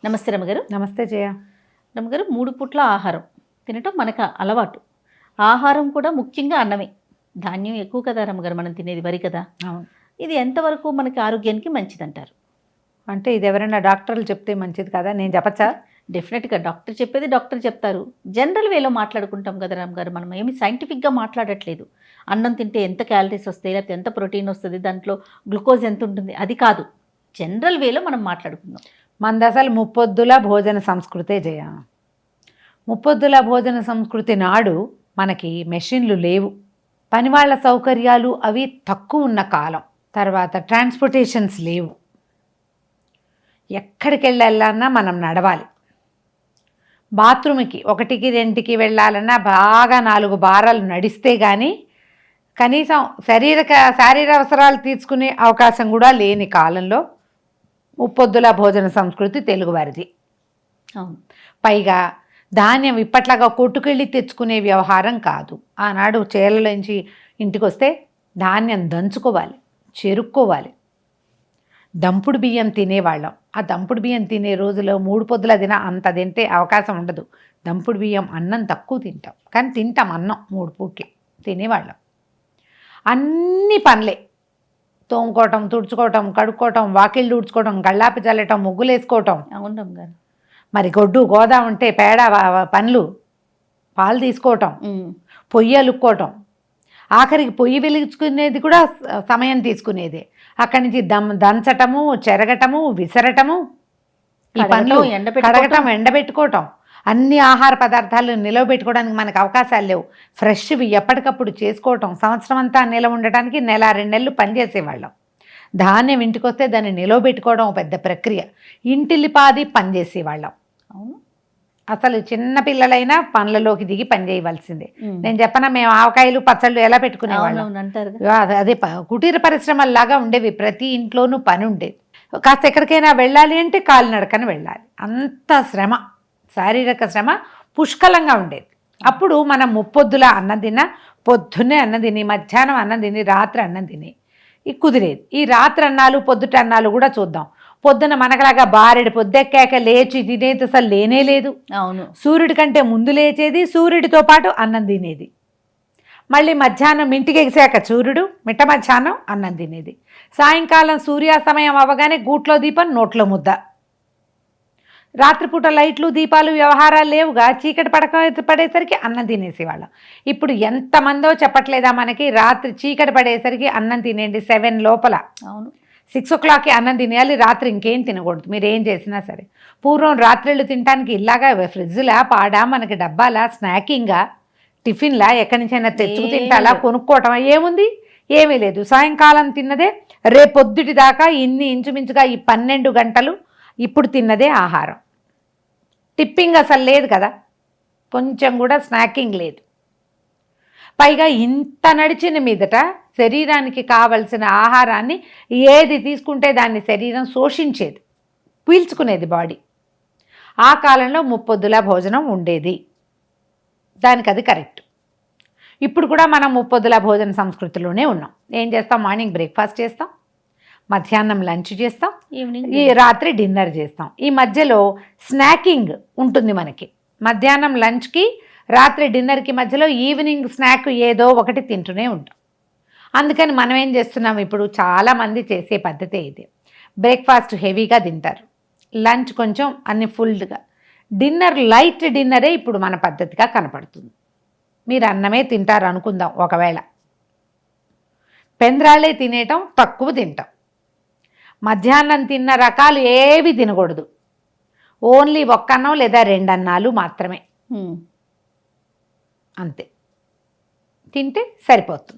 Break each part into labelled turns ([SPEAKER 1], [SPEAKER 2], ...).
[SPEAKER 1] నమస్తే రమగారు.
[SPEAKER 2] నమస్తే జయ.
[SPEAKER 1] రమగారు, 3 పూట్ల ఆహారం తినటం మనకు అలవాటు. ఆహారం కూడా ముఖ్యంగా అన్నమే. ధాన్యం ఎక్కువ కదా రమగారు మనం తినేది, వరి కదా.
[SPEAKER 2] అవును.
[SPEAKER 1] ఇది ఎంతవరకు మనకి ఆరోగ్యానికి మంచిదంటారు?
[SPEAKER 2] అంటే ఇది ఎవరైనా డాక్టర్లు చెప్తే మంచిది కదా, నేను చెప్పచ్చా?
[SPEAKER 1] డెఫినెట్గా డాక్టర్ చెప్పేది డాక్టర్ చెప్తారు. జనరల్ వేలో మాట్లాడుకుంటాం కదా రమగారు, మనం ఏమి సైంటిఫిక్గా మాట్లాడట్లేదు. అన్నం తింటే ఎంత క్యాలరీస్ వస్తాయి, లేకపోతే ఎంత ప్రోటీన్ వస్తుంది, దాంట్లో గ్లూకోజ్ ఎంత ఉంటుంది, అది కాదు. జనరల్ వేలో మనం మాట్లాడుకుందాం.
[SPEAKER 2] మనది అసలు ముప్పొద్దుల భోజన సంస్కృతే జయ. ముప్పొద్దుల భోజన సంస్కృతి నాడు మనకి మెషిన్లు లేవు, పనివాళ్ల సౌకర్యాలు అవి తక్కువ ఉన్న కాలం. తర్వాత ట్రాన్స్పోర్టేషన్స్ లేవు, ఎక్కడికి వెళ్ళాలన్నా మనం నడవాలి. బాత్రూమ్కి 1కి 2కి వెళ్ళాలన్నా బాగా 4 బారాలు నడిస్తే కానీ కనీసం శారీర అవసరాలు తీర్చుకునే అవకాశం కూడా లేని కాలంలో ముప్పొద్దుల భోజన సంస్కృతి తెలుగువారిది.
[SPEAKER 1] అవును.
[SPEAKER 2] పైగా ధాన్యం ఇప్పట్లాగా కొట్టుకెళ్ళి తెచ్చుకునే వ్యవహారం కాదు. ఆనాడు చేలలోంచి ఇంటికి వస్తే ధాన్యం దంచుకోవాలి, చెరుక్కోవాలి. దంపుడు బియ్యం తినేవాళ్ళం. ఆ దంపుడు బియ్యం తినే రోజులో 3 పొద్దుల అంత తింటే అవకాశం ఉండదు. దంపుడు బియ్యం అన్నం తక్కువ తింటాం, కానీ తింటాం అన్నం 3 పూట్ల తినేవాళ్ళం. అన్ని పనులే, తోముకోవటం, తుడుచుకోవటం, కడుక్కోవటం, వాకిళ్ళు ఊడ్చుకోవటం, గళ్ళాపి చల్లటం, ముగ్గులు వేసుకోవటం.
[SPEAKER 1] అవును గారు.
[SPEAKER 2] మరి గొడ్డు గోదా ఉంటే పేడ పనులు, పాలు తీసుకోవటం, పొయ్యి అలుక్కోవటం, ఆఖరికి పొయ్యి వెలిగించుకునేది కూడా సమయం తీసుకునేదే. అక్కడి నుంచి దంచటము, చెరగటము, విసరటము, ఈ పనులు, కడగటం, ఎండబెట్టుకోవటం, అన్ని ఆహార పదార్థాలు నిలవబెట్టుకోవడానికి మనకు అవకాశాలు లేవు. ఫ్రెష్వి ఎప్పటికప్పుడు చేసుకోవటం, సంవత్సరం అంతా నిలవ ఉండటానికి 1-2 నెలలు పనిచేసేవాళ్ళం. ధాన్యం ఇంటికి వస్తే దాన్ని నిలవబెట్టుకోవడం పెద్ద ప్రక్రియ. ఇంటిల్లిపాది పనిచేసేవాళ్ళం.
[SPEAKER 1] అవును.
[SPEAKER 2] అసలు చిన్న పిల్లలైనా పనులలోకి దిగి పని చేయవలసిందే. నేను చెప్పనా, మేము ఆవకాయలు పచ్చళ్ళు ఎలా పెట్టుకునేవాళ్ళం
[SPEAKER 1] అంటారు.
[SPEAKER 2] అదే కుటీర పరిశ్రమల్లాగా ఉండేవి. ప్రతి ఇంట్లోనూ పని ఉండేది. కాస్త ఎక్కడికైనా వెళ్ళాలి అంటే కాలినడకన వెళ్ళాలి. అంత శ్రమ, శారీరక శ్రమ పుష్కలంగా ఉండేది. అప్పుడు మనం ముప్పొద్దుల అన్నం తిన్నా, పొద్దున్నే అన్నం తిని, మధ్యాహ్నం అన్నం తిని, రాత్రి అన్నం తిని కుదిరేది. ఈ రాత్రి అన్నాలు పొద్దుట అన్నాలు కూడా చూద్దాం. పొద్దున మనకలాగా బారెడు పొద్దెక్కాక లేచి తినేది అసలు లేనే లేదు.
[SPEAKER 1] అవును. సూర్యుడి
[SPEAKER 2] కంటే ముందు లేచేది, సూర్యుడితో పాటు అన్నం తినేది. మళ్ళీ మధ్యాహ్నం ఇంటికి ఎగిసాక సూర్యుడు, మిట్ట మధ్యాహ్నం అన్నం తినేది. సాయంకాలం సూర్యాస్తమయం అవ్వగానే గూట్లో దీపం, నోట్లో ముద్ద. రాత్రిపూట లైట్లు, దీపాలు, వ్యవహారాలు లేవుగా. చీకటి పడేసరికి అన్నం తినేసేవాళ్ళం. ఇప్పుడు ఎంతమందో చెప్పట్లేదా మనకి, రాత్రి చీకటి పడేసరికి అన్నం తినేయండి 7 లోపల.
[SPEAKER 1] అవును.
[SPEAKER 2] 6 o'clockకి అన్నం తినేయాలి, రాత్రి ఇంకేం తినకూడదు మీరు ఏం చేసినా సరే. పూర్వం రాత్రిళ్ళు తినడానికి ఇలాగా ఫ్రిడ్జ్లా, పాడా, మనకి డబ్బాలా, స్నాకింగ్గా, టిఫిన్లా, ఎక్కడి నుంచైనా తెచ్చుకు తింటాలా, కొనుక్కోవటం ఏముంది? ఏమీ లేదు. సాయంకాలం తిన్నదే రేపొద్దుటి దాకా ఇంచుమించుగా ఈ 12 గంటలు ఇప్పుడు తిన్నదే ఆహారం. టిప్పింగ్ అసలు లేదు కదా, కొంచెం కూడా స్నాకింగ్ లేదు. పైగా ఇంత నడిచిన మీదట శరీరానికి కావలసిన ఆహారాన్ని ఏది తీసుకుంటే దాన్ని శరీరం శోషించేది, పీల్చుకునేది బాడీ. ఆ కాలంలో ముప్పొద్దుల భోజనం ఉండేది, దానికి అది కరెక్ట్. ఇప్పుడు కూడా మనం ముప్పొద్దుల భోజన సంస్కృతిలోనే ఉన్నాం. ఏం చేస్తాం? మార్నింగ్ బ్రేక్ఫాస్ట్ చేస్తాం, మధ్యాహ్నం లంచ్ చేస్తాం, ఈ రాత్రి డిన్నర్ చేస్తాం. ఈ మధ్యలో స్నాకింగ్ ఉంటుంది మనకి. మధ్యాహ్నం లంచ్కి, రాత్రి డిన్నర్కి మధ్యలో ఈవినింగ్ స్నాక్ ఏదో ఒకటి తింటూనే ఉంటాం. అందుకని మనం ఏం చేస్తున్నాం, ఇప్పుడు చాలామంది చేసే పద్ధతి ఇది. బ్రేక్ఫాస్ట్ హెవీగా తింటారు, లంచ్ కొంచెం అన్ని ఫుల్గా, డిన్నర్ లైట్ డిన్నరే ఇప్పుడు మన పద్ధతిగా కనపడుతుంది. మీరు అన్నమే తింటారు అనుకుందాం, ఒకవేళ పెంద్రాళ్ళే తినేయటం, తక్కువ తింటాం. మధ్యాహ్నం తిన్న రకాలు ఏవి తినకూడదు, ఓన్లీ 1 అన్నం లేదా 2 అన్నాలు మాత్రమే, అంతే తింటే సరిపోతుంది.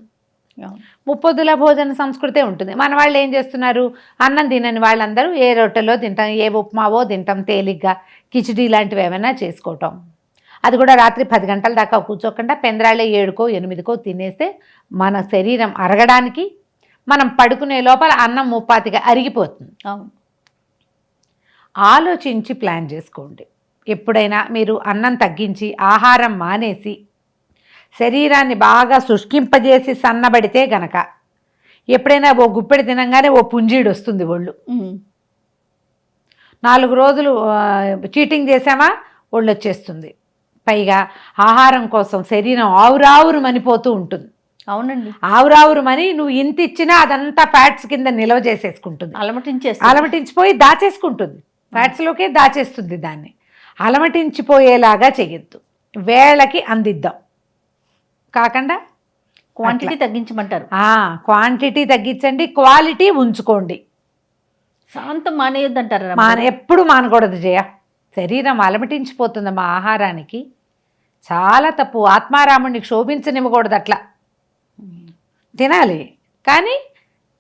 [SPEAKER 2] ముప్పొద్దుల భోజన సంస్కృతే ఉంటుంది. మన వాళ్ళు ఏం చేస్తున్నారు, అన్నం తినని వాళ్ళందరూ ఏ రొట్టెలో తింటాం, ఏ ఉప్మావో తింటాం, తేలిగ్గా కిచిడీ లాంటివి ఏమైనా చేసుకోవటం. అది కూడా రాత్రి 10 గంటల దాకా కూర్చోకుండా పెందరాళ్ళే 7కో 8కో తినేస్తే మన శరీరం అరగడానికి, మనం పడుకునే లోపల అన్నం ముప్పాతిగా అరిగిపోతుంది. ఆలోచించి ప్లాన్ చేసుకోండి. ఎప్పుడైనా మీరు అన్నం తగ్గించి, ఆహారం మానేసి, శరీరాన్ని బాగా శుష్కింపజేసి సన్నబడితే గనక ఎప్పుడైనా ఓ గుప్పెడి తినంగానే ఓ పుంజీడు వస్తుంది ఒళ్ళు. 4 రోజులు చీటింగ్ చేసామా ఒళ్ళు వచ్చేస్తుంది. పైగా ఆహారం కోసం శరీరం ఆవురావురు మనిపోతూ ఉంటుంది.
[SPEAKER 1] అవునండి,
[SPEAKER 2] ఆవురావురుమని నువ్వు ఇంత ఇచ్చినా అదంతా ఫ్యాట్స్ కింద నిల్వ చేసేసుకుంటుంది, అలమటించిపోయి దాచేసుకుంటుంది, ఫ్యాట్స్లోకే దాచేస్తుంది. దాన్ని అలమటించిపోయేలాగా చెయ్యొద్దు, వేళకి అందిద్దాం. కాకుండా
[SPEAKER 1] క్వాంటిటీ తగ్గించమంటారు.
[SPEAKER 2] క్వాంటిటీ తగ్గించండి, క్వాలిటీ ఉంచుకోండి.
[SPEAKER 1] శాంతం మానేయొద్దు అంటారు.
[SPEAKER 2] ఎప్పుడు మానకూడదు జయ. శరీరం అలమటించిపోతుందమ్మా ఆహారానికి, చాలా తప్పు. ఆత్మారాముడిని శోభించనివ్వకూడదు అట్లా. తినాలి కానీ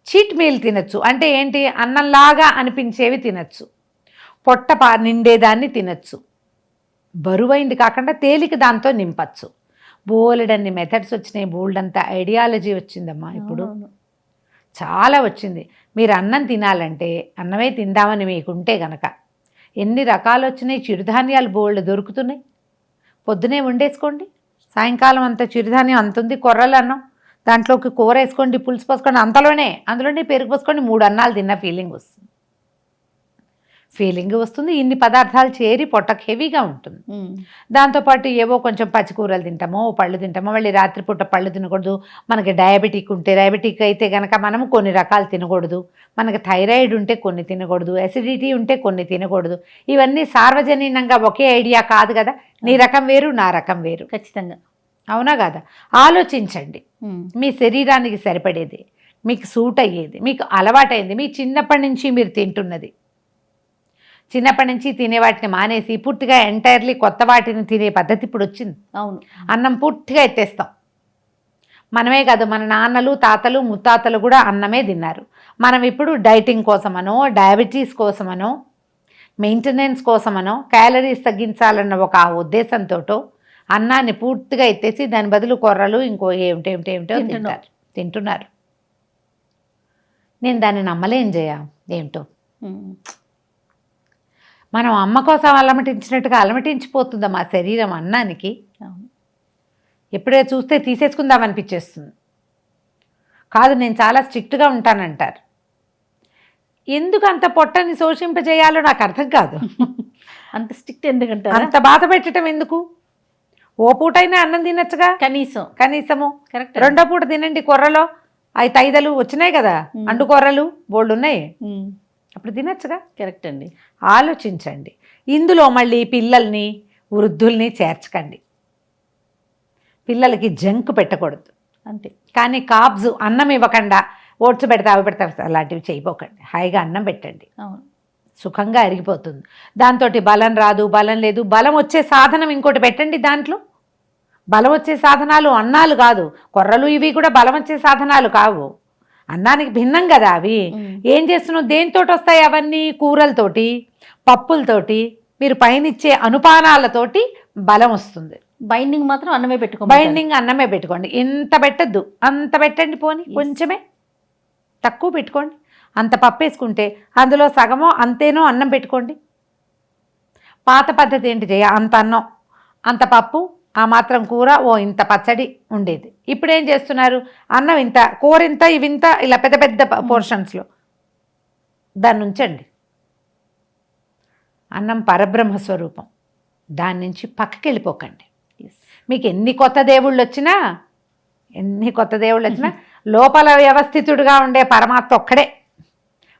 [SPEAKER 2] చీట్ మీల్ తినచ్చు. అంటే ఏంటి, అన్నంలాగా అనిపించేవి తినచ్చు, పొట్ట నిండేదాన్ని తినచ్చు, బరువైంది కాకుండా తేలిక దాంతో నింపచ్చు. బోలెడన్ని మెథడ్స్ వచ్చినాయి, బోల్డంత ఐడియాలజీ వచ్చిందమ్మా ఇప్పుడు, చాలా వచ్చింది. మీరు అన్నం తినాలంటే అన్నమే తిందామని మీకుంటే గనక ఎన్ని రకాలు వచ్చినాయి. చిరుధాన్యాలు బోల్డ్ దొరుకుతున్నాయి, పొద్దునే వండేసుకోండి, సాయంకాలం అంత చిరుధాన్యం అంతుంది. కొర్రలు అన్నం, దాంట్లోకి కూర వేసుకోండి, పులుసు పోసుకోండి, అందులోనే పెరుగు పోసుకోండి, 3 అన్నాలు తిన్న ఫీలింగ్ వస్తుంది. ఇన్ని పదార్థాలు చేరి పొట్టకు హెవీగా ఉంటుంది. దాంతోపాటు ఏవో కొంచెం పచ్చికూరలు తింటామో, పళ్ళు తింటామో, మళ్ళీ రాత్రిపూట పళ్ళు తినకూడదు. మనకి డయాబెటిక్ ఉంటే, డయాబెటిక్ అయితే కనుక మనము కొన్ని రకాలు తినకూడదు. మనకి థైరాయిడ్ ఉంటే కొన్ని తినకూడదు, అసిడిటీ ఉంటే కొన్ని తినకూడదు. ఇవన్నీ సార్వజనీనంగా ఒకే ఐడియా కాదు కదా, నీ రకం వేరు నా రకం వేరు.
[SPEAKER 1] ఖచ్చితంగా
[SPEAKER 2] అవునా కాదా? ఆలోచించండి, మీ శరీరానికి సరిపడేది, మీకు సూట్ అయ్యేది, మీకు అలవాటైంది, మీ చిన్నప్పటి నుంచి మీరు తింటున్నది. చిన్నప్పటి నుంచి తినే వాటిని మానేసి పూర్తిగా ఎంటైర్లీ కొత్త వాటిని తినే పద్ధతి ఇప్పుడు వచ్చింది.
[SPEAKER 1] అవును,
[SPEAKER 2] అన్నం పూర్తిగా ఎత్తేస్తాం. మనమే కాదు, మన నాన్నలు, తాతలు, ముత్తాతలు కూడా అన్నమే తిన్నారు. మనం ఇప్పుడు డైటింగ్ కోసమనో, డయాబెటీస్ కోసమనో, మెయింటెనెన్స్ కోసమనో, క్యాలరీస్ తగ్గించాలన్న ఒక ఉద్దేశంతో అన్నాన్ని పూర్తిగా ఎత్తేసి దాని బదులు కొర్రలు ఇంకో ఏమిటో తింటున్నారు. నేను దాన్ని నమ్మలేం చేయ. ఏమిటో మనం అమ్మ కోసం అలమటించినట్టుగా అలమటించిపోతుందా మా శరీరం అన్నానికి. ఎప్పుడే చూస్తే తీసేసుకుందామనిపించేస్తుంది. కాదు, నేను చాలా స్ట్రిక్ట్గా ఉంటానంటారు. ఎందుకు అంత పొట్టని శోషింపజేయాలో నాకు అర్థం కాదు.
[SPEAKER 1] అంత స్ట్రిక్ట్ ఎందుకంటారు?
[SPEAKER 2] అంత బాధ పెట్టడం ఎందుకు? ఓ పూటైనా అన్నం తినచ్చుగా కనీసము.
[SPEAKER 1] కరెక్ట్.
[SPEAKER 2] 2వ పూట తినండి. కొర్రలో 5 వచ్చినాయి కదా, అండు కొర్రలు బోల్డ్ ఉన్నాయి, అప్పుడు తినచ్చుగా.
[SPEAKER 1] కరెక్ట్ అండి.
[SPEAKER 2] ఆలోచించండి. ఇందులో మళ్ళీ పిల్లల్ని, వృద్ధుల్ని చేర్చకండి. పిల్లలకి జంక్ పెట్టకూడదు
[SPEAKER 1] అంతే.
[SPEAKER 2] కానీ కాబ్స్ అన్నం ఇవ్వకుండా ఓట్స్ పెడతా అవి పెడతా అలాంటివి చేయపోకండి. హాయిగా అన్నం పెట్టండి, సుఖంగా అరిగిపోతుంది. దాంతో బలం రాదు, బలం లేదు. బలం వచ్చే సాధనం ఇంకోటి పెట్టండి. దాంట్లో బలం వచ్చే సాధనాలు అన్నాలు కాదు, కొర్రలు ఇవి కూడా బలం వచ్చే సాధనాలు కావు. అన్నానికి భిన్నం కదా అవి. ఏం చేస్తున్నావు? దేనితోటి వస్తాయి అవన్నీ? కూరలతోటి, పప్పులతోటి, మీరు పైనిచ్చే అనుపానాలతోటి బలం వస్తుంది.
[SPEAKER 1] బైండింగ్ మాత్రం అన్నమే
[SPEAKER 2] పెట్టుకోండి. ఇంత పెట్టద్దు, అంత పెట్టండి. పోని కొంచెమే తక్కువ పెట్టుకోండి. అంత పప్పు వేసుకుంటే అందులో సగమో అంతేనో అన్నం పెట్టుకోండి. పాత పద్ధతి ఏంటి చేయ? అంత అన్నం, అంత పప్పు, ఆ మాత్రం కూర, ఇంత పచ్చడి ఉండేది. ఇప్పుడు ఏం చేస్తున్నారు? అన్నం ఇంత, కూర ఇంత, ఇవింత, ఇలా పెద్ద పెద్ద పోర్షన్స్లో దాన్ని ఉంచండి. అన్నం పరబ్రహ్మ స్వరూపం, దాని నుంచి పక్కకి వెళ్ళిపోకండి. మీకు ఎన్ని కొత్త దేవుళ్ళు వచ్చినా లోపల వ్యవస్థితుడుగా ఉండే పరమాత్మ ఒక్కడే.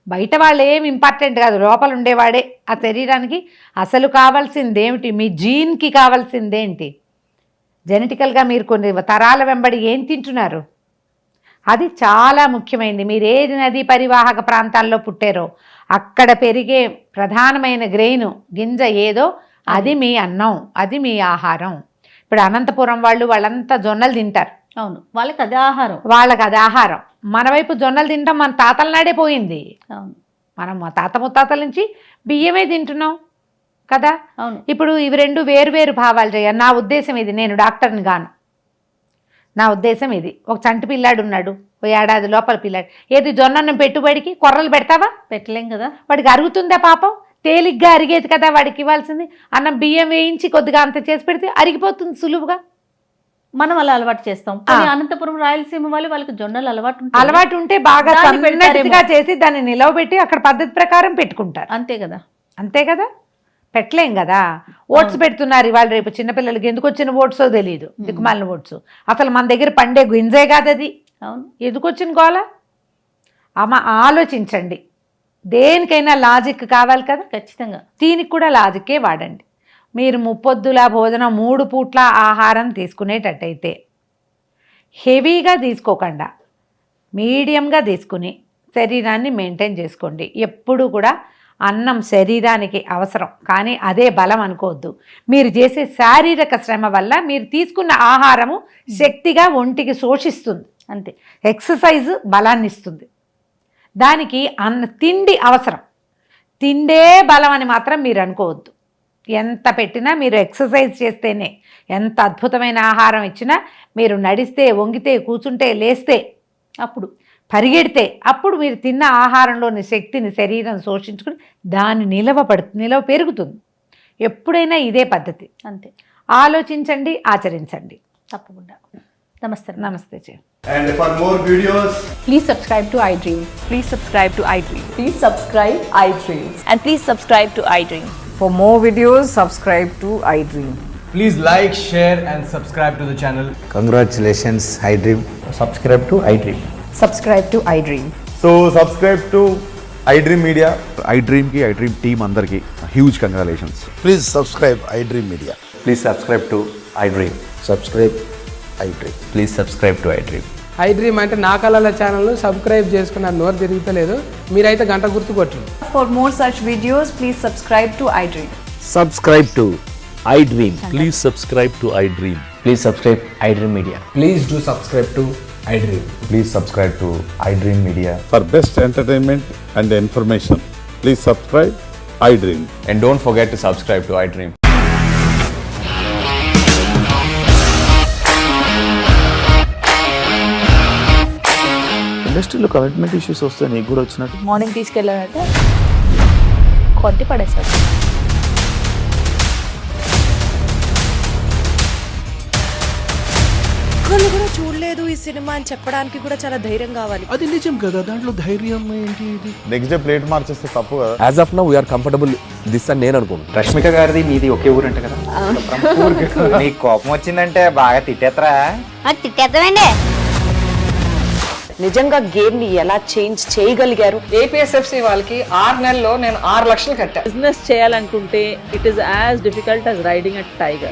[SPEAKER 2] బయట వాళ్ళు ఏం ఇంపార్టెంట్ కాదు, లోపల ఉండేవాడే. ఆ శరీరానికి అసలు కావాల్సిందేమిటి? మీ జీన్కి కావాల్సిందేంటి? జెనెటికల్గా మీరు కొన్ని తరాల వెంబడి ఏం తింటున్నారు, అది చాలా ముఖ్యమైనది. మీరు ఏ నదీ పరివాహక ప్రాంతాల్లో పుట్టారో అక్కడ పెరిగే ప్రధానమైన గ్రెయిన్ గింజ ఏదో అది మీ అన్నం, అది మీ ఆహారం. ఇప్పుడు అనంతపురం వాళ్ళంతా జొన్నలు తింటారు.
[SPEAKER 1] అవును, వాళ్ళకి అది ఆహారం.
[SPEAKER 2] మన వైపు జొన్నలు తింటాం, మన తాతల నాడే పోయింది.
[SPEAKER 1] అవును,
[SPEAKER 2] మనం మా తాత ముత్తాతల నుంచి బియ్యమే తింటున్నాం కదా.
[SPEAKER 1] అవును.
[SPEAKER 2] ఇప్పుడు ఇవి 2 వేరు భావాలు చేయాలి. నా ఉద్దేశం ఇది, నేను డాక్టర్ని గాను, నా ఉద్దేశం ఇది. ఒక చంటి పిల్లాడు ఉన్నాడు, 1 ఏడాది లోపల పిల్లాడు. ఏది జొన్నన్నం పెట్టుబడికి కొర్రలు పెడతావా?
[SPEAKER 1] పెట్టలేం కదా.
[SPEAKER 2] వాడికి అరుగుతుందా పాపం? తేలిగ్గా అరిగేది కదా వాడికి ఇవ్వాల్సింది. అన్నం బియ్యం వేయించి కొద్దిగా అంత చేసి పెడితే అరిగిపోతుంది సులువుగా.
[SPEAKER 1] మనం అలా అలవాటు చేస్తాం. అనంతపురం, రాయలసీమ వాళ్ళకి జొన్నలు
[SPEAKER 2] అలవాటు ఉంటే బాగా సన్నటిగా చేసి దాన్ని నిలవబెట్టి అక్కడ పద్ధతి ప్రకారం పెట్టుకుంటారు.
[SPEAKER 1] అంతే కదా.
[SPEAKER 2] అంతే కదా, పెట్టలేం కదా. ఓట్స్ పెడుతున్నారు ఇవాళ రేపు చిన్నపిల్లలకి, ఎందుకు వచ్చిన ఓట్సో తెలియదు, దిక్కుమాలిన ఓట్స్. అసలు మన దగ్గర పండే గింజే కాదు అది.
[SPEAKER 1] అవును.
[SPEAKER 2] ఎందుకు వచ్చిన గోల? అమ్మ ఆలోచించండి. దేనికైనా లాజిక్ కావాలి కదా,
[SPEAKER 1] ఖచ్చితంగా.
[SPEAKER 2] దీనికి కూడా లాజిక్కే వాడండి. మీరు ముప్పొద్దుల భోజనం 3 పూట్ల ఆహారం తీసుకునేటట్టయితే హెవీగా తీసుకోకుండా మీడియంగా తీసుకుని శరీరాన్ని మెయింటైన్ చేసుకోండి. ఎప్పుడు కూడా అన్నం శరీరానికి అవసరం, కానీ అదే బలం అనుకోవద్దు. మీరు చేసే శారీరక శ్రమ వల్ల మీరు తీసుకున్న ఆహారము శక్తిగా ఒంటికి శోషిస్తుంది,
[SPEAKER 1] అంతే.
[SPEAKER 2] ఎక్సర్సైజ్ బలాన్ని ఇస్తుంది. దానికి తిండి అవసరం. తిండే బలం అని మాత్రం మీరు అనుకోవద్దు. ఎంత పెట్టినా మీరు ఎక్సర్సైజ్ చేస్తేనే, ఎంత అద్భుతమైన ఆహారం ఇచ్చినా, మీరు నడిస్తే, వంగితే, కూర్చుంటే, లేస్తే, అప్పుడు పరిగెడితే, అప్పుడు మీరు తిన్న ఆహారంలోని శక్తిని శరీరం శోషించుకుని దాన్ని నిలవ పెరుగుతుంది. ఎప్పుడైనా ఇదే పద్ధతి.
[SPEAKER 1] అంతే.
[SPEAKER 2] ఆలోచించండి, ఆచరించండి.
[SPEAKER 1] తప్పకుండా. నమస్తే.
[SPEAKER 2] నమస్తే చే.
[SPEAKER 3] And for more videos,
[SPEAKER 4] Please subscribe to iDream.
[SPEAKER 5] Please subscribe to iDream.
[SPEAKER 4] Please subscribe iDream.
[SPEAKER 5] And please subscribe to iDream.
[SPEAKER 4] For more videos, subscribe to iDream.
[SPEAKER 3] please like, share and subscribe to the channel.
[SPEAKER 6] Congratulations, iDream.
[SPEAKER 7] subscribe to iDream.
[SPEAKER 4] Subscribe to iDream.
[SPEAKER 3] So subscribe to iDream Media.
[SPEAKER 8] iDream की iDream team अंदर की huge congratulations.
[SPEAKER 6] Please subscribe iDream Media.
[SPEAKER 7] Please subscribe to iDream.
[SPEAKER 6] Subscribe iDream.
[SPEAKER 7] Please subscribe to iDream.
[SPEAKER 9] iDream అంటే నా కళల channel subscribe చేసుకున్నారు, నోరు తిరుగుతలేదు. మీరైతే గంట గుర్తు కొట్టండి.
[SPEAKER 4] For more such videos, please subscribe to iDream.
[SPEAKER 6] Subscribe to iDream.
[SPEAKER 10] Please subscribe to iDream.
[SPEAKER 7] Please subscribe iDream Media.
[SPEAKER 3] Please do subscribe to iDream.
[SPEAKER 7] Please subscribe to iDream Media.
[SPEAKER 8] For best entertainment and information, please subscribe iDream.
[SPEAKER 7] And don't forget to subscribe to iDream.
[SPEAKER 10] ఇండస్ట్రీలో commitment issues వస్తే నీకు కూడా వచ్చినట్టు
[SPEAKER 5] morning తీసుకెళ్ళానంటే కొట్టి పడేసాడు.
[SPEAKER 11] ఒక్కళ్ళు కూడా చూడలేదు ఈ సినిమా అని చెప్పడానికి కూడా చాలా ధైర్యం కావాలి.
[SPEAKER 10] అది నిజం కదా, దాంట్లో ధైర్యం ఏంటి? ఇది
[SPEAKER 8] నెక్స్ట్ డే ప్లేట్ మార్చేస్తే తప్పు కదా.
[SPEAKER 10] As of now we are comfortable this అని నేను అనుకుంటున్నాను.
[SPEAKER 7] రష్మిక గారిది మీది ఒకే ఊరు అంట కదా. నీకు కోపం వచ్చిందంటే బాగా తిట్టేత్తరా?
[SPEAKER 5] తిట్టేద్దామండి.
[SPEAKER 11] నిజంగా గేమ్ ని ఎలా చేంజ్ చేయగలిగారు?
[SPEAKER 9] ఏపీఎస్ఎఫ్సి వాళ్ళకి 6 నెలల్లో నేను 6 లక్షలు కట్టా.
[SPEAKER 5] బిజినెస్ చేయాలనుకుంటే it is as difficult as riding a tiger.